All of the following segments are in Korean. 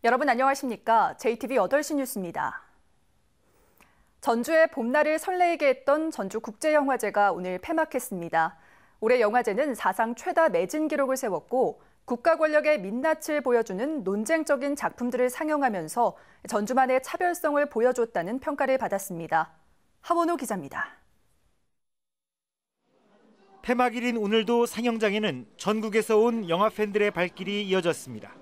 여러분 안녕하십니까? JTV 8시 뉴스입니다. 전주의 봄날을 설레게 했던 전주국제영화제가 오늘 폐막했습니다. 올해 영화제는 사상 최다 매진 기록을 세웠고 국가 권력의 민낯을 보여주는 논쟁적인 작품들을 상영하면서 전주만의 차별성을 보여줬다는 평가를 받았습니다. 하원호 기자입니다. 폐막일인 오늘도 상영장에는 전국에서 온 영화 팬들의 발길이 이어졌습니다.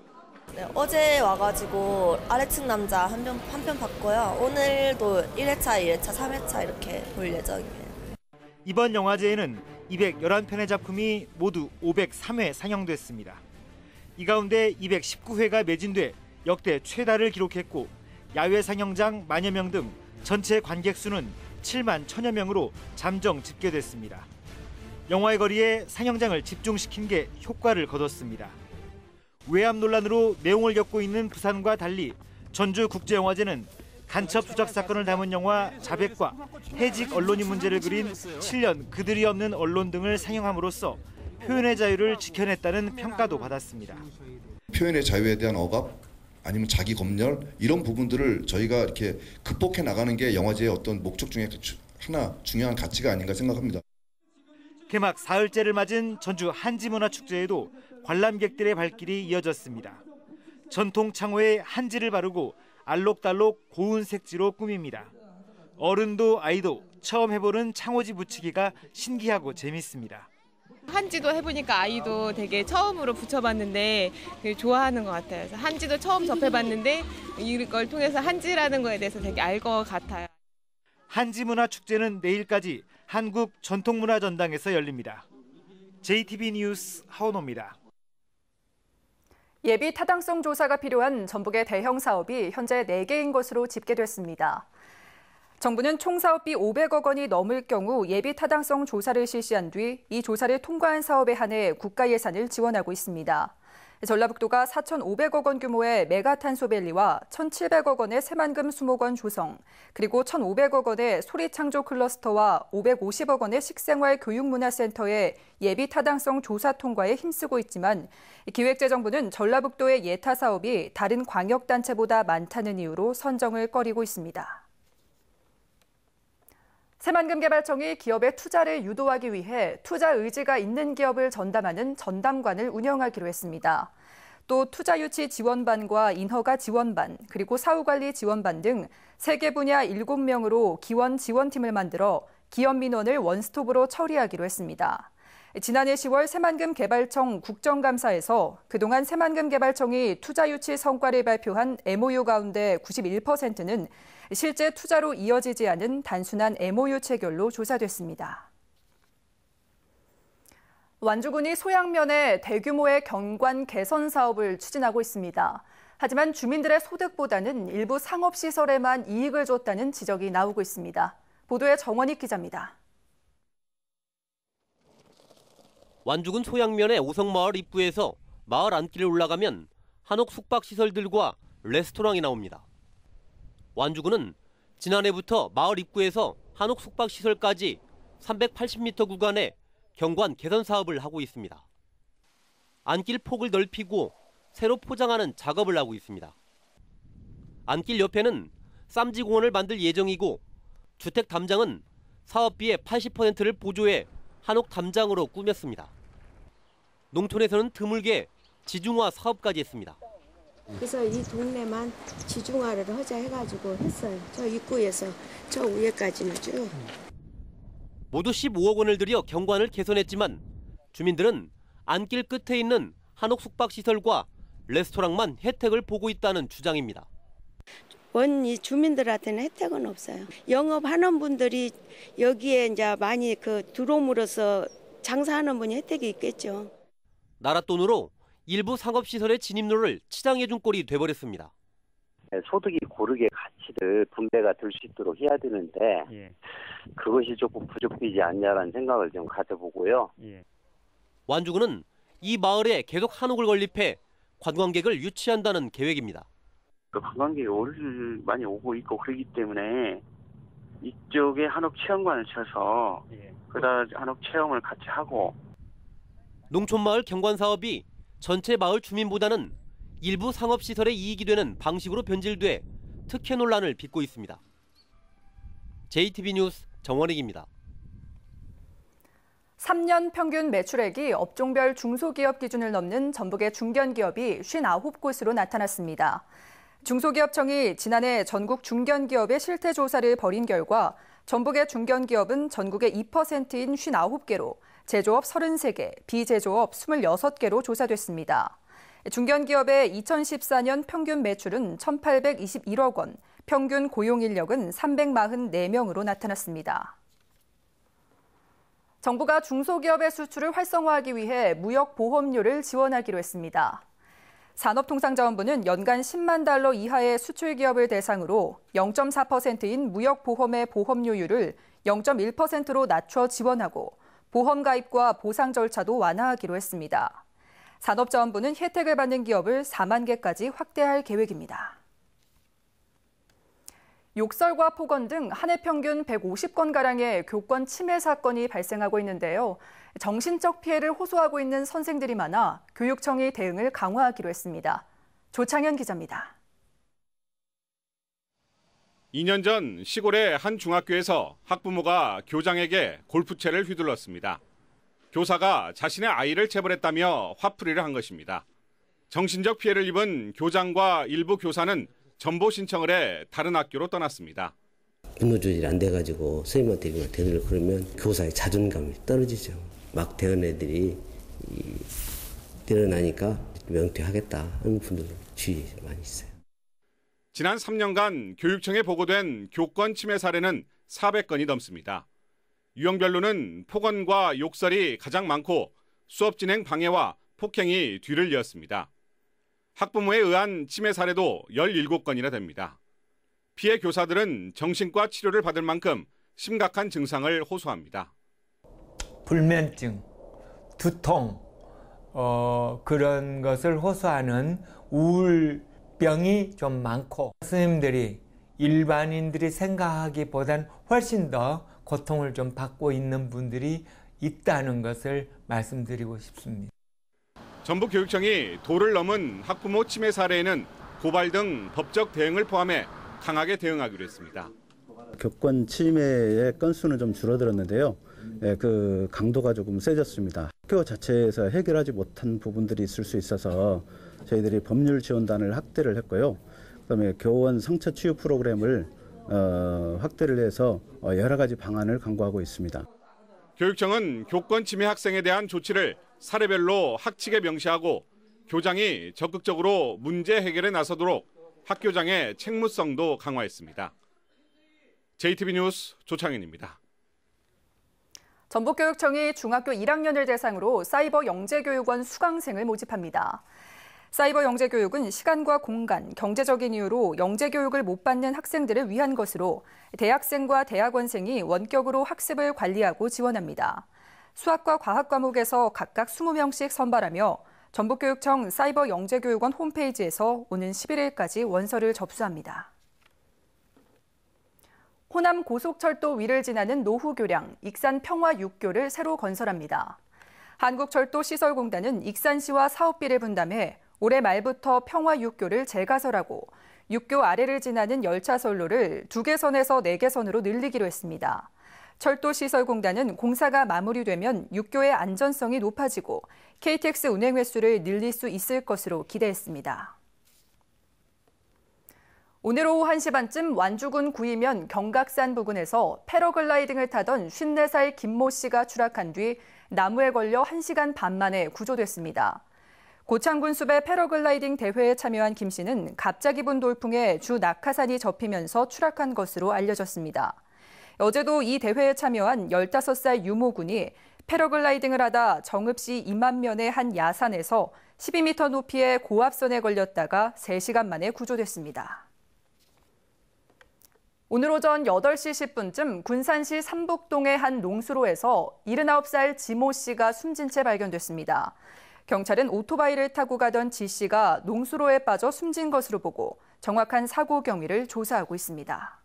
네, 어제 와가지고 아래층 남자 한 편 봤고요. 오늘도 1회차, 2회차, 3회차 이렇게 볼 예정이에요. 이번 영화제에는 211편의 작품이 모두 503회 상영됐습니다. 이 가운데 219회가 매진돼 역대 최다를 기록했고 야외 상영장 만여 명 등 전체 관객 수는 7만 1000여 명으로 잠정 집계됐습니다. 영화의 거리에 상영장을 집중시킨 게 효과를 거뒀습니다. 외압 논란으로 내용을 겪고 있는 부산과 달리 전주국제영화제는 간첩 수작 사건을 담은 영화 자백과 해직 언론인 문제를 그린 7년 그들이 없는 언론 등을 상영함으로써 표현의 자유를 지켜냈다는 평가도 받았습니다. 표현의 자유에 대한 억압 아니면 자기 검열 이런 부분들을 저희가 이렇게 극복해 나가는 게 영화제의 어떤 목적 중에 하나 중요한 가치가 아닌가 생각합니다. 개막 사흘째를 맞은 전주 한지문화축제에도 관람객들의 발길이 이어졌습니다. 전통 창호에 한지를 바르고 알록달록 고운 색지로 꾸밉니다. 어른도 아이도 처음 해보는 창호지 붙이기가 신기하고 재밌습니다. 한지도 해보니까 아이도 되게 처음으로 붙여봤는데 좋아하는 것 같아요. 그래서 한지도 처음 접해봤는데 이걸 통해서 한지라는 거에 대해서 되게 알 것 같아요. 한지문화축제는 내일까지 한국전통문화전당에서 열립니다. JTB 뉴스 하원호입니다. 예비 타당성 조사가 필요한 전북의 대형 사업이 현재 4개인 것으로 집계됐습니다. 정부는 총 사업비 500억 원이 넘을 경우 예비 타당성 조사를 실시한 뒤 이 조사를 통과한 사업에 한해 국가 예산을 지원하고 있습니다. 전라북도가 4,500억 원 규모의 메가탄소밸리와 1,700억 원의 새만금 수목원 조성, 그리고 1,500억 원의 소리창조 클러스터와 550억 원의 식생활 교육문화센터의 예비 타당성 조사 통과에 힘쓰고 있지만 기획재정부는 전라북도의 예타 사업이 다른 광역단체보다 많다는 이유로 선정을 꺼리고 있습니다. 새만금개발청이 기업의 투자를 유도하기 위해 투자 의지가 있는 기업을 전담하는 전담관을 운영하기로 했습니다. 또 투자유치 지원반과 인허가 지원반, 그리고 사후관리 지원반 등 3개 분야 7명으로 기원 지원팀을 만들어 기업 민원을 원스톱으로 처리하기로 했습니다. 지난해 10월 새만금개발청 국정감사에서 그동안 새만금개발청이 투자유치 성과를 발표한 MOU 가운데 91%는 실제 투자로 이어지지 않은 단순한 MOU 체결로 조사됐습니다. 완주군이 소양면에 대규모의 경관 개선 사업을 추진하고 있습니다. 하지만 주민들의 소득보다는 일부 상업시설에만 이익을 줬다는 지적이 나오고 있습니다. 보도에 정원익 기자입니다. 완주군 소양면의 오성마을 입구에서 마을 안길을 올라가면 한옥 숙박시설들과 레스토랑이 나옵니다. 완주군은 지난해부터 마을 입구에서 한옥 숙박시설까지 380m 구간에 경관 개선 사업을 하고 있습니다. 안길 폭을 넓히고 새로 포장하는 작업을 하고 있습니다. 안길 옆에는 쌈지공원을 만들 예정이고 주택 담장은 사업비의 80%를 보조해 한옥 담장으로 꾸몄습니다. 농촌에서는 드물게 지중화 사업까지 했습니다. 그래서 이 동네만 지중화를 하자 해가지고 했어요. 저 입구에서 저 위에까지는 쭉. 모두 15억 원을 들여 경관을 개선했지만 주민들은 안길 끝에 있는 한옥 숙박시설과 레스토랑만 혜택을 보고 있다는 주장입니다. 이 주민들한테는 혜택은 없어요. 영업하는 분들이 여기에 이제 많이 들어옴으로써 장사하는 분이 혜택이 있겠죠. 나라 돈으로 일부 상업시설의 진입로를 치장해준 꼴이 돼버렸습니다. 소득이 고르게 가치를 분배가 될 수 있도록 해야 되는데 그것이 조금 부족되지 않냐라는 생각을 좀 가져보고요. 완주군은 이 마을에 계속 한옥을 건립해 관광객을 유치한다는 계획입니다. 관광객이 많이 오고 있고 그렇기 때문에 이쪽에 한옥 체험관을 쳐서 그다음 한옥 체험을 같이 하고. 농촌마을 경관 사업이 전체 마을 주민보다는 일부 상업시설의 이익이 되는 방식으로 변질돼 특혜 논란을 빚고 있습니다. JTB 뉴스 정원익입니다. 3년 평균 매출액이 업종별 중소기업 기준을 넘는 전북의 중견기업이 59곳으로 나타났습니다. 중소기업청이 지난해 전국 중견기업의 실태조사를 벌인 결과 전북의 중견기업은 전국의 2%인 59개로 제조업 33개, 비제조업 26개로 조사됐습니다. 중견기업의 2014년 평균 매출은 1,821억 원, 평균 고용인력은 344명으로 나타났습니다. 정부가 중소기업의 수출을 활성화하기 위해 무역보험료를 지원하기로 했습니다. 산업통상자원부는 연간 10만 달러 이하의 수출기업을 대상으로 0.4%인 무역보험의 보험료율을 0.1%로 낮춰 지원하고 보험 가입과 보상 절차도 완화하기로 했습니다. 산업자원부는 혜택을 받는 기업을 4만 개까지 확대할 계획입니다. 욕설과 폭언 등 한 해 평균 150건가량의 교권 침해 사건이 발생하고 있는데요. 정신적 피해를 호소하고 있는 선생들이 많아 교육청이 대응을 강화하기로 했습니다. 조창현 기자입니다. 2년 전 시골의 한 중학교에서 학부모가 교장에게 골프채를 휘둘렀습니다. 교사가 자신의 아이를 체벌했다며 화풀이를 한 것입니다. 정신적 피해를 입은 교장과 일부 교사는 전보 신청을 해 다른 학교로 떠났습니다. 분노 조절이 안 돼가지고 선생님한테 대들을 그러면 교사의 자존감이 떨어지죠. 막 대한 애들이 드러나니까 명퇴하겠다 하는 분들 주위에 많이 있어요. 지난 3년간 교육청에 보고된 교권 침해 사례는 400건이 넘습니다. 유형별로는 폭언과 욕설이 가장 많고 수업 진행 방해와 폭행이 뒤를 이었습니다. 학부모에 의한 침해 사례도 17건이나 됩니다. 피해 교사들은 정신과 치료를 받을 만큼 심각한 증상을 호소합니다. 불면증, 두통, 그런 것을 호소하는 우울병이 좀 많고 선생님들이 일반인들이 생각하기보단 훨씬 더 고통을 좀 받고 있는 분들이 있다는 것을 말씀드리고 싶습니다. 전북교육청이 도를 넘은 학부모 침해 사례에는 고발 등 법적 대응을 포함해 강하게 대응하기로 했습니다. 교권 침해의 건수는 좀 줄어들었는데요. 그 강도가 조금 세졌습니다. 학교 자체에서 해결하지 못한 부분들이 있을 수 있어서 저희들이 법률 지원단을 확대를 했고요. 그다음에 교원 상처 치유 프로그램을 확대를 해서 여러 가지 방안을 강구하고 있습니다. 교육청은 교권 침해 학생에 대한 조치를 사례별로 학칙에 명시하고 교장이 적극적으로 문제 해결에 나서도록 학교장의 책무성도 강화했습니다. JTB 뉴스 조창현입니다. 전북교육청이 중학교 1학년을 대상으로 사이버 영재교육원 수강생을 모집합니다. 사이버 영재교육은 시간과 공간, 경제적인 이유로 영재교육을 못 받는 학생들을 위한 것으로 대학생과 대학원생이 원격으로 학습을 관리하고 지원합니다. 수학과 과학 과목에서 각각 20명씩 선발하며 전북교육청 사이버 영재교육원 홈페이지에서 오는 11일까지 원서를 접수합니다. 호남 고속철도 위를 지나는 노후교량 익산 평화6교를 새로 건설합니다. 한국철도시설공단은 익산시와 사업비를 분담해 올해 말부터 평화6교를 재가설하고 6교 아래를 지나는 열차선로를 2개선에서 4개선으로 늘리기로 했습니다. 철도시설공단은 공사가 마무리되면 6교의 안전성이 높아지고 KTX 운행 횟수를 늘릴 수 있을 것으로 기대했습니다. 오늘 오후 1시 반쯤 완주군 구이면 경각산 부근에서 패러글라이딩을 타던 54살 김모 씨가 추락한 뒤 나무에 걸려 1시간 반 만에 구조됐습니다. 고창군 숲의 패러글라이딩 대회에 참여한 김 씨는 갑자기 분 돌풍에 주 낙하산이 접히면서 추락한 것으로 알려졌습니다. 어제도 이 대회에 참여한 15살 유모군이 패러글라이딩을 하다 정읍시 이만면의 한 야산에서 12m 높이의 고압선에 걸렸다가 3시간 만에 구조됐습니다. 오늘 오전 8시 10분쯤 군산시 삼북동의 한 농수로에서 79살 지모 씨가 숨진 채 발견됐습니다. 경찰은 오토바이를 타고 가던 지 씨가 농수로에 빠져 숨진 것으로 보고 정확한 사고 경위를 조사하고 있습니다.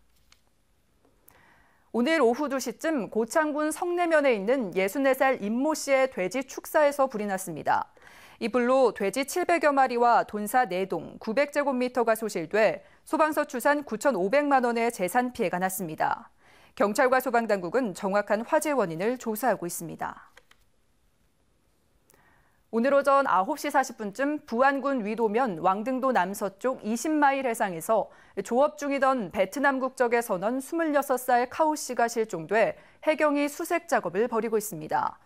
오늘 오후 2시쯤 고창군 성내면에 있는 64살 임모 씨의 돼지 축사에서 불이 났습니다. 이 불로 돼지 700여 마리와 돈사 4동 900제곱미터가 소실돼 소방서 추산 9,500만 원의 재산 피해가 났습니다. 경찰과 소방당국은 정확한 화재 원인을 조사하고 있습니다. 오늘 오전 9시 40분쯤 부안군 위도면 왕등도 남서쪽 20마일 해상에서 조업 중이던 베트남 국적의 선원 26살 카오 씨가 실종돼 해경이 수색 작업을 벌이고 있습니다.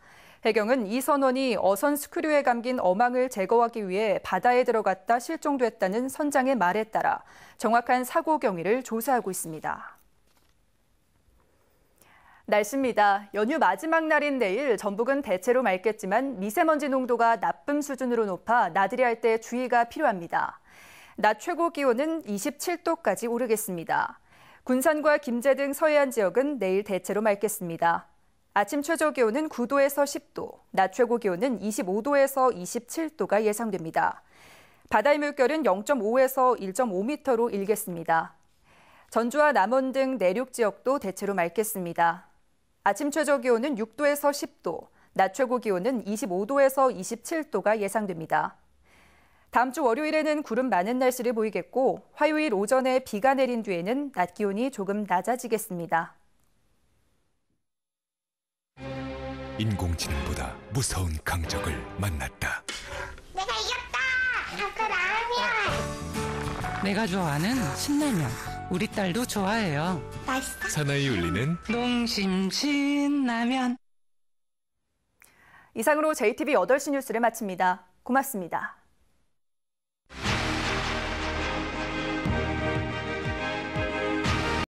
해경은 이 선원이 어선 스크류에 감긴 어망을 제거하기 위해 바다에 들어갔다 실종됐다는 선장의 말에 따라 정확한 사고 경위를 조사하고 있습니다. 날씨입니다. 연휴 마지막 날인 내일 전북은 대체로 맑겠지만 미세먼지 농도가 나쁨 수준으로 높아 나들이 할 때 주의가 필요합니다. 낮 최고 기온은 27도까지 오르겠습니다. 군산과 김제 등 서해안 지역은 내일 대체로 맑겠습니다. 아침 최저 기온은 9도에서 10도, 낮 최고 기온은 25도에서 27도가 예상됩니다. 바다의 물결은 0.5에서 1.5m로 일겠습니다. 전주와 남원 등 내륙 지역도 대체로 맑겠습니다. 아침 최저 기온은 6도에서 10도, 낮 최고 기온은 25도에서 27도가 예상됩니다. 다음 주 월요일에는 구름 많은 날씨를 보이겠고 화요일 오전에 비가 내린 뒤에는 낮 기온이 조금 낮아지겠습니다. 인공지능보다 무서운 강적을 만났다. 내가 이겼다! 아까 라면! 내가 좋아하는 신라면. 우리 딸도 좋아해요. 맛있어? 사나이 울리는 농심 신라면. 이상으로 JTBC 8시 뉴스를 마칩니다. 고맙습니다.